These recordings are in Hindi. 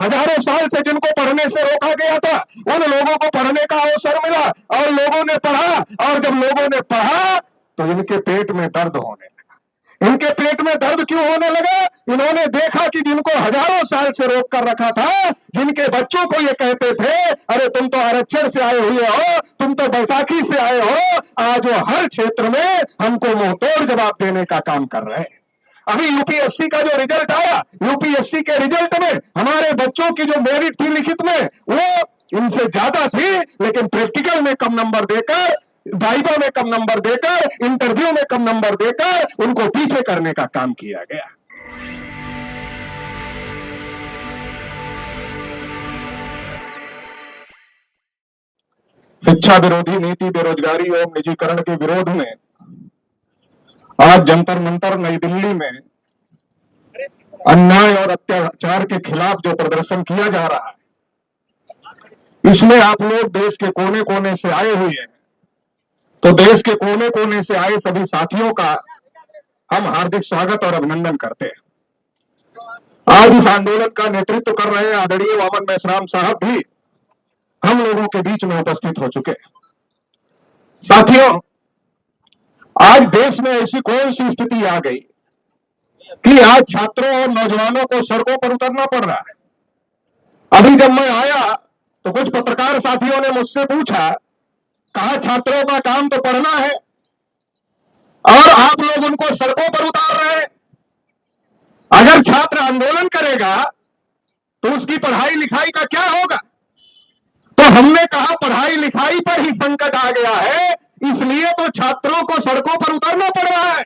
हजारों साल से जिनको पढ़ने से रोका गया था, उन लोगों को पढ़ने का अवसर मिला और लोगों ने पढ़ा। और जब लोगों ने पढ़ा तो इनके पेट में दर्द होने लगा। इनके पेट में दर्द क्यों होने लगा? इन्होंने देखा कि जिनको हजारों साल से रोक कर रखा था, जिनके बच्चों को ये कहते थे अरे तुम तो आरक्षण से आए हुए हो, तुम तो बैसाखी से आए हो, आज वो हर क्षेत्र में हमको मुंह तोड़ जवाब देने का काम कर रहे हैं। अभी यूपीएससी का जो रिजल्ट आया, यूपीएससी के रिजल्ट में हमारे बच्चों की जो मेरिट थी लिखित में, वो इनसे ज्यादा थी, लेकिन प्रैक्टिकल में कम नंबर देकर, वाइवा में कम नंबर देकर, इंटरव्यू में कम नंबर देकर उनको पीछे करने का काम किया गया। शिक्षा विरोधी नीति, बेरोजगारी और निजीकरण के विरोध में आज जंतर मंतर नई दिल्ली में अन्याय और अत्याचार के खिलाफ जो प्रदर्शन किया जा रहा है, इसमें आप लोग देश के कोने कोने से आए हुए हैं। तो देश के कोने कोने से आए सभी साथियों का हम हार्दिक स्वागत और अभिनंदन करते हैं। आज इस आंदोलन का नेतृत्व कर रहे आदरणीय वामन मेश्राम साहब भी हम लोगों के बीच में उपस्थित हो चुके। साथियों, आज देश में ऐसी कौन सी स्थिति आ गई कि आज छात्रों और नौजवानों को सड़कों पर उतरना पड़ रहा है? अभी जब मैं आया तो कुछ पत्रकार साथियों ने मुझसे पूछा, कहा छात्रों का काम तो पढ़ना है और आप लोग उनको सड़कों पर उतार रहे हैं। अगर छात्र आंदोलन करेगा तो उसकी पढ़ाई लिखाई का क्या होगा? तो हमने कहा पढ़ाई लिखाई पर ही संकट आ गया है, इसलिए तो छात्रों को सड़कों पर उतरना पड़ रहा है।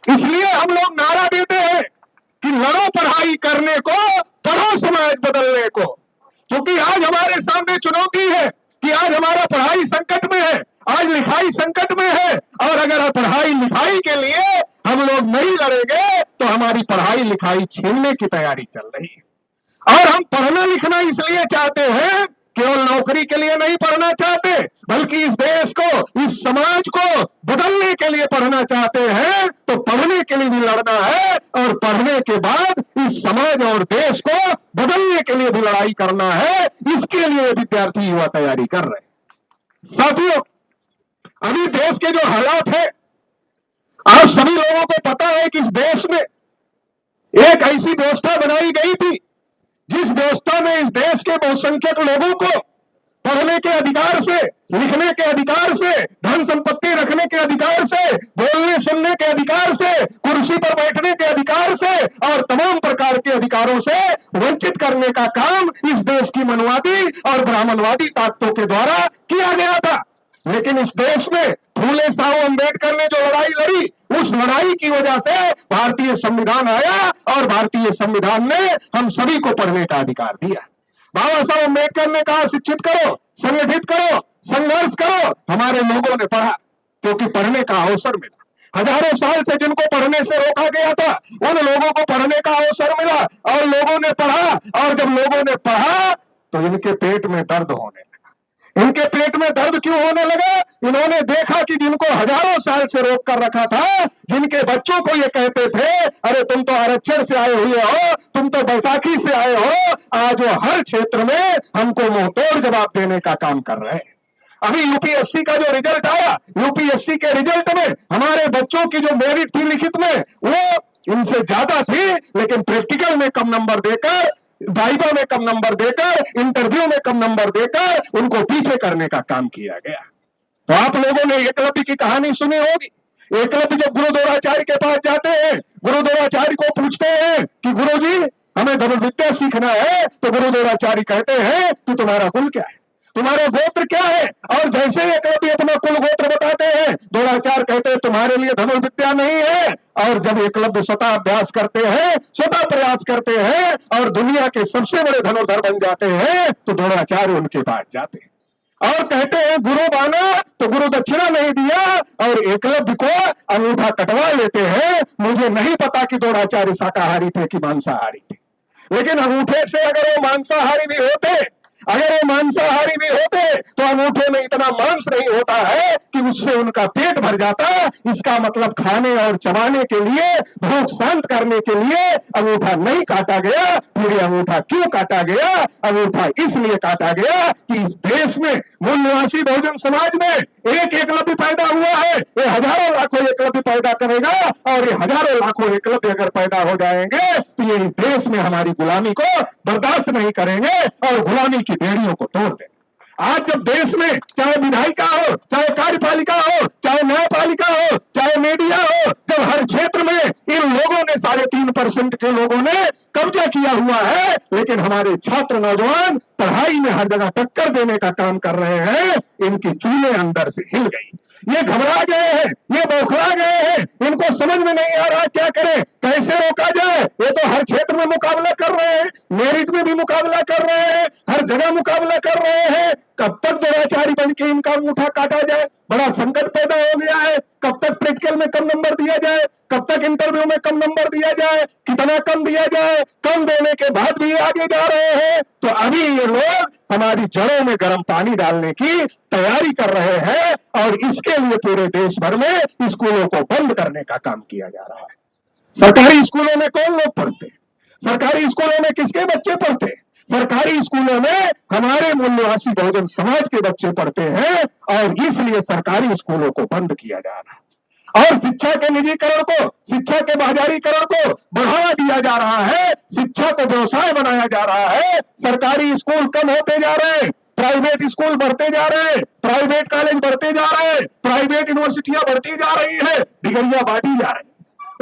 इसलिए हम लोग नारा देते हैं कि लड़ो पढ़ाई करने को, पढ़ो समाज बदलने को। क्योंकि आज हमारे सामने चुनौती है कि आज हमारा पढ़ाई संकट में है, आज लिखाई संकट में है, और अगर पढ़ाई लिखाई के लिए हम लोग नहीं लड़ेंगे तो हमारी पढ़ाई लिखाई छीनने की तैयारी चल रही है। और हम पढ़ना लिखना इसलिए चाहते हैं, केवल नौकरी के लिए नहीं पढ़ना चाहते, बल्कि इस देश को, इस समाज को बदलने के लिए पढ़ना चाहते हैं। तो पढ़ने के लिए भी लड़ना है और पढ़ने के बाद इस समाज और देश को बदलने के लिए भी लड़ाई करना है। इसके लिए विद्यार्थी युवा तैयारी कर रहे हैं। साथियों, अभी देश के जो हालात है, आप सभी लोगों को पता है कि इस देश में एक ऐसी व्यवस्था बनाई गई थी जिस व्यवस्था में इस देश के बहुसंख्यक लोगों को पढ़ने के अधिकार से, लिखने के अधिकार से, धन संपत्ति रखने के अधिकार से, बोलने सुनने के अधिकार से, कुर्सी पर बैठने के अधिकार से और तमाम प्रकार के अधिकारों से वंचित करने का काम इस देश की मनवादी और ब्राह्मणवादी ताकतों के द्वारा किया गया था। लेकिन इस देश में फूले साहू अंबेडकर ने जो लड़ाई लड़ी, उस लड़ाई की वजह से भारतीय संविधान आया और भारतीय संविधान ने हम सभी को पढ़ने का अधिकार दिया। बाबा साहब अंबेडकर ने कहा शिक्षित करो, संगठित करो, संघर्ष करो। हमारे लोगों ने पढ़ा क्योंकि पढ़ने का अवसर मिला। हजारों साल से जिनको पढ़ने से रोका गया था, उन लोगों को पढ़ने का अवसर मिला और लोगों ने पढ़ा। और जब लोगों ने पढ़ा तो इनके पेट में दर्द होने लगा। इनके पेट में दर्द क्यों होने लगा? इन्होंने देखा कि जिनको हजारों साल से रोक कर रखा था, जिनके बच्चों को ये कहते थे अरे तुम तो आरक्षण से आए हुए हो, तुम तो बैसाखी से आए हो, आज वो हर क्षेत्र में हमको मुंह तोड़ जवाब देने का काम कर रहे हैं। अभी यूपीएससी का जो रिजल्ट आया, यूपीएससी के रिजल्ट में हमारे बच्चों की जो मेरिट थी लिखित में, वो इनसे ज्यादा थी, लेकिन प्रैक्टिकल में कम नंबर देकर, वाइवा में कम नंबर देकर, इंटरव्यू में कम नंबर देकर उनको पीछे करने का काम किया गया। तो आप लोगों ने एकलव्य की कहानी सुनी होगी। एकलव्य जब गुरु द्रोणाचार्य के पास जाते हैं, गुरु द्रोणाचार्य को पूछते हैं कि गुरुजी हमें धनुर्विद्या सीखना है, तो गुरु द्रोणाचार्य कहते हैं कि तुम्हारा कुल क्या है, तुम्हारा गोत्र क्या है? और जैसे एकलव्य अपना कुल गोत्र बताते हैं, द्रोणाचार्य कहते हैं तुम्हारे लिए धनुर्विद्या नहीं है। और जब एकलव्य स्वतः अभ्यास करते हैं, स्वतः प्रयास करते हैं और दुनिया के सबसे बड़े धनुर्धर बन जाते हैं, तो द्रोणाचार्य उनके पास जाते हैं और कहते हैं गुरु बाना, तो गुरु दक्षिणा नहीं दिया और एकलव्य को अंगूठा कटवा लेते हैं। मुझे नहीं पता कि द्रोणाचार्य शाकाहारी थे कि मांसाहारी थे, लेकिन अंगूठे से अगर वो मांसाहारी भी होते अगर ये मांसाहारी भी होते तो अंगूठे में इतना मांस नहीं होता है कि उससे उनका पेट भर जाता। इसका मतलब खाने और चबाने के लिए, भूख शांत करने के लिए अंगूठा नहीं काटा गया। फिर ये अंगूठा क्यों काटा गया? अंगूठा इसलिए काटा गया कि इस देश में मूल निवासी बहुजन समाज में एक एकलव्य पैदा हुआ है। ये हजारों लाखों एकलव्य पैदा करेगा, और ये हजारों लाखों एकलव्य अगर पैदा हो जाएंगे तो ये इस देश में हमारी गुलामी को बर्दाश्त नहीं करेंगे और गुलामी की बेड़ियों को तोड़ देंगे। आज जब देश में चाहे विधायिका हो, चाहे कार्यपालिका हो, चाहे न्यायपालिका हो, चाहे मीडिया हो, जब हर क्षेत्र में इन लोगों ने 3.5% के लोगों ने कब्जा किया हुआ है, लेकिन हमारे छात्र नौजवान पढ़ाई में हर जगह टक्कर देने का काम कर रहे हैं, इनकी चूल्हे अंदर से हिल गई। ये घबरा गए हैं, ये बौखला गए हैं, इनको समझ में नहीं आ रहा क्या करें, कैसे रोका जाए। ये तो हर क्षेत्र में मुकाबला कर रहे हैं, मेरिट में भी मुकाबला कर रहे हैं, हर जगह मुकाबला कर रहे हैं। कब तक दुराचारी बन के इनका अंगूठा काटा जाए? बड़ा संकट पैदा हो गया है। कब तक प्रैक्टिकल में कम नंबर दिया जाए? कब तक इंटरव्यू में कम नंबर दिया जाए? कितना कम दिया जाए? कम देने के बाद भी आगे जा रहे हैं। तो अभी ये लोग हमारी जड़ों में गर्म पानी डालने की तैयारी कर रहे हैं, और इसके लिए पूरे देश भर में स्कूलों को बंद करने का काम किया जा रहा है। सरकारी स्कूलों में कौन लोग पढ़ते? सरकारी स्कूलों में किसके बच्चे पढ़ते? सरकारी स्कूलों में हमारे मूल निवासी बहुजन समाज के बच्चे पढ़ते हैं, और इसलिए सरकारी स्कूलों को बंद किया जा रहा है। और शिक्षा के निजीकरण को, शिक्षा के बाजारीकरण को बढ़ावा दिया जा रहा है, शिक्षा को व्यवसाय बनाया जा रहा है। सरकारी स्कूल कम होते जा रहे हैं, प्राइवेट स्कूल बढ़ते जा रहे हैं, प्राइवेट कॉलेज बढ़ते जा रहे हैं, प्राइवेट यूनिवर्सिटियां बढ़ती जा रही है, डिग्रियां बांटी जा रही है।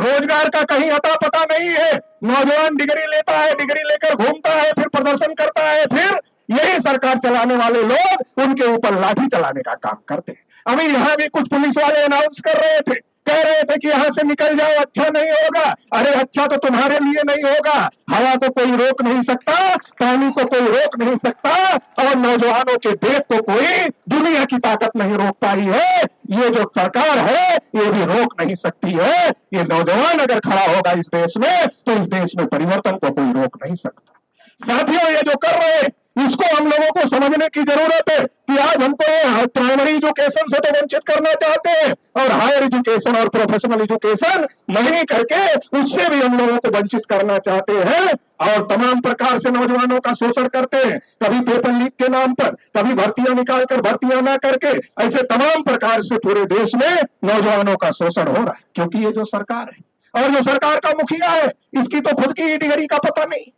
रोजगार का कहीं अता पता नहीं है। नौजवान डिग्री लेता है, डिग्री लेकर घूमता है, फिर प्रदर्शन करता है, फिर यही सरकार चलाने वाले लोग उनके ऊपर लाठी चलाने का काम करते हैं। अभी यहाँ भी कुछ पुलिस वाले अनाउंस कर रहे थे, कह रहे थे कि यहाँ से निकल जाओ, अच्छा नहीं होगा। अरे अच्छा तो तुम्हारे लिए नहीं होगा। हवा को कोई रोक नहीं सकता, पानी को कोई रोक नहीं सकता, और नौजवानों के वेग को कोई दुनिया की ताकत नहीं रोक पाई है। ये जो सरकार है ये भी रोक नहीं सकती है। ये नौजवान अगर खड़ा होगा इस देश में, तो इस देश में परिवर्तन को कोई रोक नहीं सकता। साथियों, ये जो कर रहे हैं इसको हम लोगों को समझने की जरूरत है कि आज हमको प्राइमरी एजुकेशन से तो वंचित करना चाहते हैं, और हायर एजुकेशन और प्रोफेशनल एजुकेशन नहीं करके उससे भी हम लोगों को वंचित करना चाहते हैं, और तमाम प्रकार से नौजवानों का शोषण करते हैं। कभी पेपर लीक के नाम पर, कभी भर्तियां निकालकर भर्तियां ना करके, ऐसे तमाम प्रकार से पूरे देश में नौजवानों का शोषण हो रहा है। क्योंकि ये जो सरकार है और जो सरकार का मुखिया है, इसकी तो खुद की डिग्री का पता नहीं।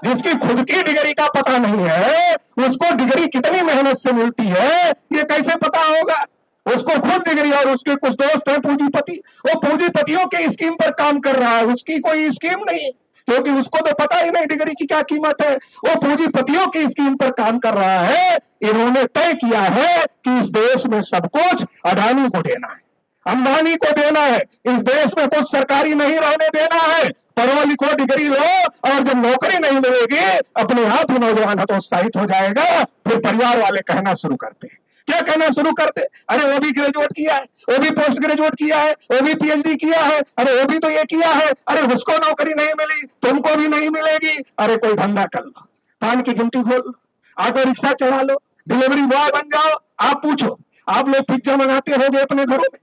जिसकी खुद की डिग्री का पता नहीं है, उसको डिग्री कितनी मेहनत से मिलती है ये कैसे पता होगा? उसको खुद डिग्री, और उसके कुछ दोस्त हैं पूंजीपति, वो पूंजीपतियों के स्कीम पर काम कर रहा है, उसकी कोई स्कीम नहीं, क्योंकि उसको तो पता ही नहीं डिग्री की क्या कीमत है। वो पूंजीपतियों की स्कीम पर काम कर रहा है। इन्होंने तय किया है कि इस देश में सब कुछ अडानी को देना है, अंबानी को देना है, इस देश में कुछ सरकारी नहीं रहने देना है। पढ़ो लिखो, डिग्री लो, और जब नौकरी नहीं मिलेगी अपने आप ही नौजवान हतोत्साहित हो जाएगा। फिर परिवार वाले कहना शुरू करते हैं, क्या कहना शुरू करते? अरे वो भी ग्रेजुएट किया है, वो भी पोस्ट ग्रेजुएट किया है, वो भी पीएचडी किया है, अरे वो भी तो ये किया है, अरे उसको नौकरी नहीं मिली, तुमको भी नहीं मिलेगी। अरे कोई धंधा कर लो, पान की गिनती खोल लो, ऑटो रिक्शा चला लो, डिलीवरी बॉय बन जाओ। आप पूछो, आप लोग पिज्जा मंगाते होगे अपने घरों में,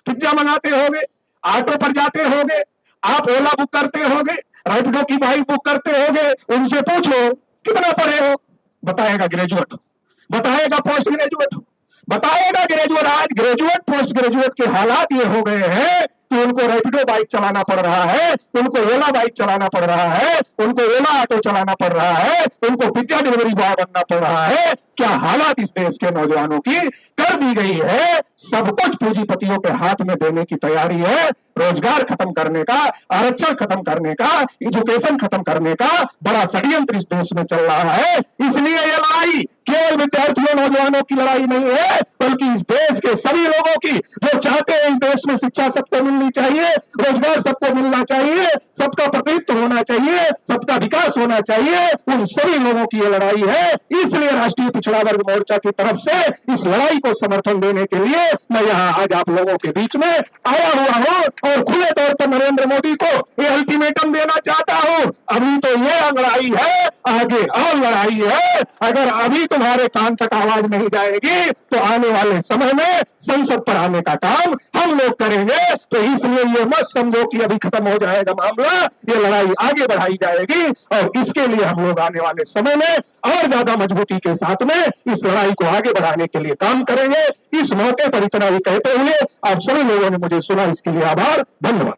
पिज्जा मंगाते होगे, ऑटो पर जाते होगे, आप ओला बुक करते होगे, रैपिडो की बाइक बुक करते होगे, उनसे पूछो कितना पढ़े हो, बताएगा ग्रेजुएट हो, बताएगा पोस्ट ग्रेजुएट हो, बताएगा ग्रेजुएट। आज ग्रेजुएट पोस्ट ग्रेजुएट के हालात ये हो गए हैं कि उनको रैपिडो बाइक चलाना पड़ रहा है, उनको ओला बाइक चलाना पड़ रहा है, उनको ओला ऑटो चलाना पड़ रहा है, उनको पिज्जा डिलीवरी बॉय बनना पड़ रहा है। क्या हालात इस देश के नौजवानों की कर दी गई है। सब कुछ पूंजीपतियों के हाथ में देने की तैयारी है। रोजगार खत्म करने का, आरक्षण खत्म करने का, एजुकेशन खत्म करने का बड़ा षड्यंत्र इस देश में चल रहा है। इसलिए ये लड़ाई केवल विद्यार्थियों नौजवानों की लड़ाई नहीं है, बल्कि इस देश के सभी लोगों की, जो चाहते हैं इस देश में शिक्षा सबको मिलनी चाहिए, रोजगार सबको मिलना चाहिए, सबका प्रतिनिधित्व होना चाहिए, सबका विकास होना चाहिए, उन सभी लोगों की ये लड़ाई है। इसलिए राष्ट्रीय पिछड़ा वर्ग मोर्चा की तरफ से इस लड़ाई को समर्थन देने के लिए मैं यहाँ आज आप लोगों के बीच में आया हुआ हूँ, और खुले तौर पर नरेंद्र मोदी को ये अल्टीमेटम देना चाहता हूं, अभी तो ये लड़ाई है, आगे और लड़ाई है। अगर अभी तुम्हारे कान तक आवाज नहीं जाएगी तो आने वाले समय में संसद पर आने का काम हम लोग करेंगे। तो इसलिए ये मत समझो कि अभी खत्म हो जाएगा मामला, ये लड़ाई आगे बढ़ाई जाएगी और इसके लिए हम लोग आने वाले समय में और ज्यादा मजबूती के साथ में इस लड़ाई को आगे बढ़ाने के लिए काम करेंगे। इस मौके पर इतना ही कहते हुए आप सभी लोगों ने मुझे सुना, इसके लिए आभार, धन्यवाद।